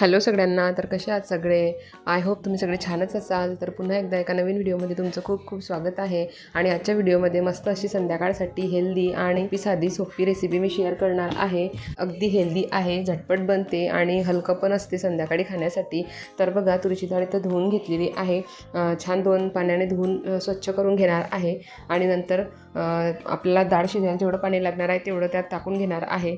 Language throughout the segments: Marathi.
हॅलो सगळ्यांना. तर कसे आहात सगळे? आय होप तुम्ही सगळे छानच असाल. तर पुन्हा एकदा एका नवीन व्हिडिओमध्ये तुमचं खूप खूप स्वागत आहे. आणि आजच्या व्हिडिओमध्ये मस्त अशी संध्याकाळसाठी हेल्दी आणि साधी सोपी रेसिपी मी शेअर करणार आहे. अगदी हेल्दी आहे, झटपट बनते आणि हलकं पण असते संध्याकाळी खाण्यासाठी. तर बघा, तुरीची डाळ इथं धुवून घेतलेली आहे. छान 2 पाण्याने धुवून स्वच्छ करून घेणार आहे. आणि नंतर आपल्याला डाळ शिजायला जेवढं पाणी लागणार आहे तेवढं त्यात टाकून घेणार आहे.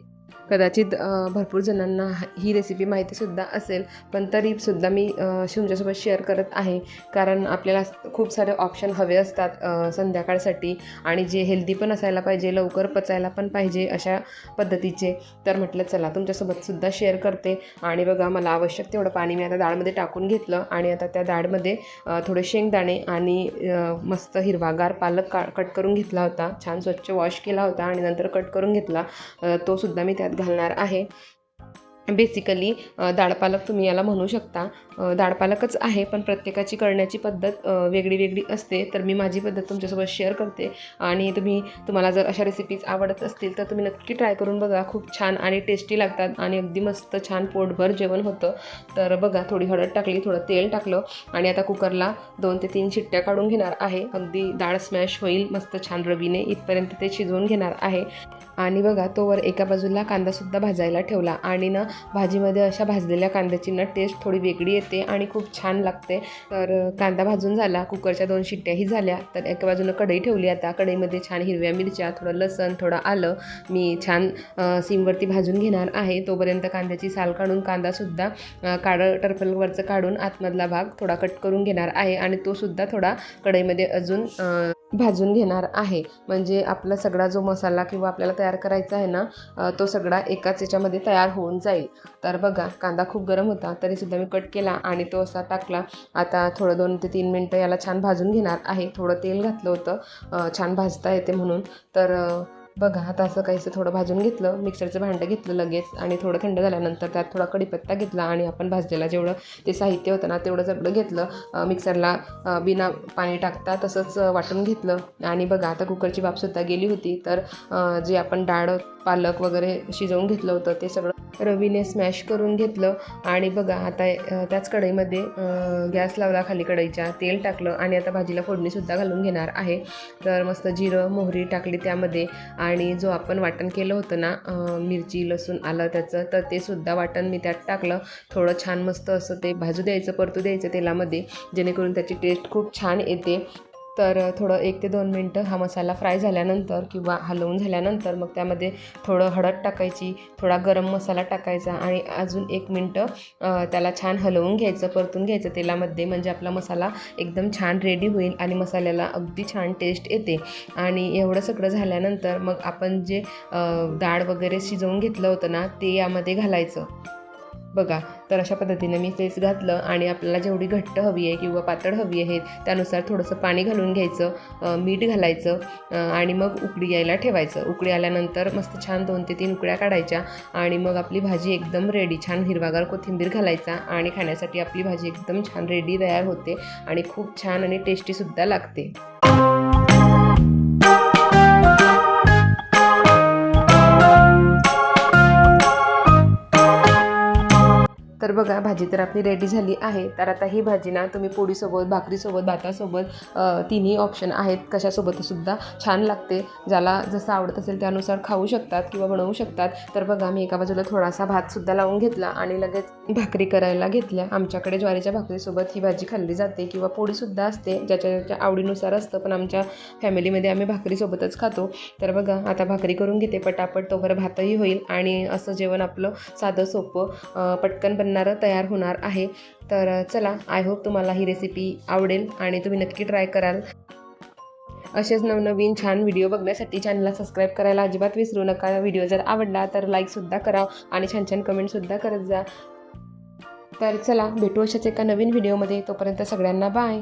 कदाचित भरपूर जणांना ही रेसिपी माहितीसुद्धा असेल, पण तरीसुद्धा मी तुमच्यासोबत शेअर करत आहे. कारण आपल्याला खूप सारे ऑप्शन हवे असतात संध्याकाळसाठी, आणि जे हेल्दी पण असायला पाहिजे, लवकर पचायला पण पाहिजे अशा पद्धतीचे. तर म्हटलं चला तुमच्यासोबतसुद्धा शेअर करते. आणि बघा, मला आवश्यक तेवढं पाणी मी आता डाळमध्ये टाकून घेतलं. आणि आता त्या डाळमध्ये थोडे शेंगदाणे आणि मस्त हिरवागार पालक कट करून घेतला होता. छान स्वच्छ वॉश केला होता आणि नंतर कट करून घेतला. तो सुद्धा मी त्यात घालणार आहे. बेसिकली डाळ पालक तुम्ही याला म्हणू शकता. डाळ पालकच आहे, पण प्रत्येकाची करण्याची पद्धत वेगळी वेगळी असते. तर मी माझी पद्धत तुमच्यासोबत शेअर करते. आणि तुम्हाला जर अशा रेसिपीज आवडत असतील तर तुम्ही नक्की ट्राय करून बघा. खूप छान आणि टेस्टी लागतात आणि अगदी मस्त छान पोटभर जेवण होतं. तर बघा, थोडी हळद टाकली, थोडं तेल टाकलं आणि आता कुकरला 2 ते 3 शिट्ट्या काढून घेणार आहे. अगदी डाळ स्मॅश होईल मस्त छान रवीने, इथपर्यंत ते शिजवून घेणार आहे. आणि बघा, तोवर एका बाजूला कांदासुद्धा भाजायला ठेवला. आणि भाजीमध्ये अशा भाजलेल्या कांद्याची टेस्ट थोडी वेगळी येते आणि खूप छान लागते. तर कांदा भाजून झाला, कुकरच्या 2 शिट्ट्याही झाल्या. तर एका बाजूला कढई ठेवली. आता कढईमध्ये छान हिरव्या मिरच्या, थोडं लसण, थोडं आलं मी छान सीमवरती भाजून घेणार आहे. तोपर्यंत कांद्याची साल काढून कांदासुद्धा काळं टर्फलवरचं काढून आतमधला भाग थोडा कट करून घेणार आहे. आणि तो सुद्धा थोडा कढईमध्ये अजून भाजून घेणार आहे. म्हणजे आपला सगळा जो मसाला किंवा आपल्याला तयार करायचा आहे ना, तो सगळा एकाच याच्यामध्ये तयार होऊन जाईल. तर बघा, कांदा खूप गरम होता तरीसुद्धा मी कट केला आणि तो असा टाकला. आता थोडं 2 ते 3 मिनटं याला छान भाजून घेणार आहे. थोडं तेल घातलं होतं छान भाजता येते म्हणून. तर बघा, आता असं काहीसं थोडं भाजून घेतलं. मिक्सरचं भांडं घेतलं लगेच आणि थोडं थंड झाल्यानंतर त्यात थोडा कढीपत्ता घेतला आणि आपण भाजलेला जेवढं ते साहित्य होतं ना तेवढं सगळं घेतलं. मिक्सरला बिना पाणी टाकता तसंच वाटून घेतलं. आणि बघा, आता कुकरची वाफसुद्धा गेली होती. तर जे आपण डाळ पालक वगैरे शिजवून घेतलं होतं ते सगळं रवीने स्मॅश करून घेतलं. आणि बघा, आता त्याच कढईमध्ये गॅस लावला खाली कढईच्या, तेल टाकलं आणि आता भाजीला फोडणीसुद्धा घालून घेणार आहे. तर मस्त जिरं मोहरी टाकली त्यामध्ये. आणि जो आपण वाटण केलं होतं ना, मिरची लसूण आलं त्याचं, तर ते सुद्धा वाटण मी त्यात टाकलं. थोडं छान मस्त असं ते भाजू द्यायचं, परतू द्यायचं तेलामध्ये, जेणेकरून त्याची टेस्ट खूप छान येते. तर थोडं 1 ते 2 मिनटं हा मसाला फ्राय झाल्यानंतर किंवा हलवून झाल्यानंतर मग त्यामध्ये थोडं हळद टाकायची, थोडा गरम मसाला टाकायचा आणि अजून 1 मिनटं त्याला छान हलवून घ्यायचं, परतून घ्यायचं तेलामध्ये. म्हणजे आपला मसाला एकदम छान रेडी होईल आणि मसाल्याला अगदी छान टेस्ट येते. आणि एवढं सगळं झाल्यानंतर मग आपण जे डाळ वगैरे शिजवून घेतलं होतं ना ते यामध्ये घालायचं. बघा, तर अशा पद्धतीने मी तेच घातलं. आणि आपल्याला जेवढी घट्ट हवी आहे किंवा पातळ हवी आहे त्यानुसार थोडंसं पाणी घालून घ्यायचं, मीठ घालायचं आणि मग उकळी यायला ठेवायचं. उकळी आल्यानंतर मस्त छान 2 ते 3 उकळ्या काढायच्या आणि मग आपली भाजी एकदम रेडी. छान हिरवागार कोथिंबीर घालायचा आणि खाण्यासाठी आपली भाजी एकदम छान रेडी तयार होते आणि खूप छान आणि टेस्टीसुद्धा लागते. तर बघा, भाजी तर आपली रेडी झाली आहे. तर आता ही भाजी ना तुम्ही पोळीसोबत, भाकरीसोबत, भातासोबत तिन्ही ऑप्शन आहेत, कशासोबतसुद्धा छान लागते. ज्याला जसं आवडत असेल त्यानुसार खाऊ शकतात किंवा बनवू शकतात. तर बघा, मी एका बाजूला थोडासा भातसुद्धा लावून घेतला आणि लगेच भाकरी करायला घेतल्या. आमच्याकडे ज्वारीच्या भाकरीसोबत ही भाजी खाल्ली जाते किंवा पोळीसुद्धा असते, ज्याच्या आवडीनुसार असतं. पण आमच्या फॅमिलीमध्ये आम्ही भाकरीसोबतच खातो. तर बघा, आता भाकरी करून घेते पटापट, तोवर भातही होईल आणि असं जेवण आपलं साधं सोपं पटकन तयार होणार आहे. तर चला, आय होप तुम्हाला ही रेसिपी आवडेल आणि तुम्ही नक्की ट्राय कराल. असेच नवनवीन छान व्हिडिओ बघण्यासाठी चॅनलला सबस्क्राईब करायला अजिबात विसरू नका. व्हिडिओ जर आवडला तर लाईकसुद्धा करा आणि छान छान कमेंटसुद्धा करत जा. तर चला, भेटू अशाच एका नवीन व्हिडिओमध्ये. तोपर्यंत सगळ्यांना बाय.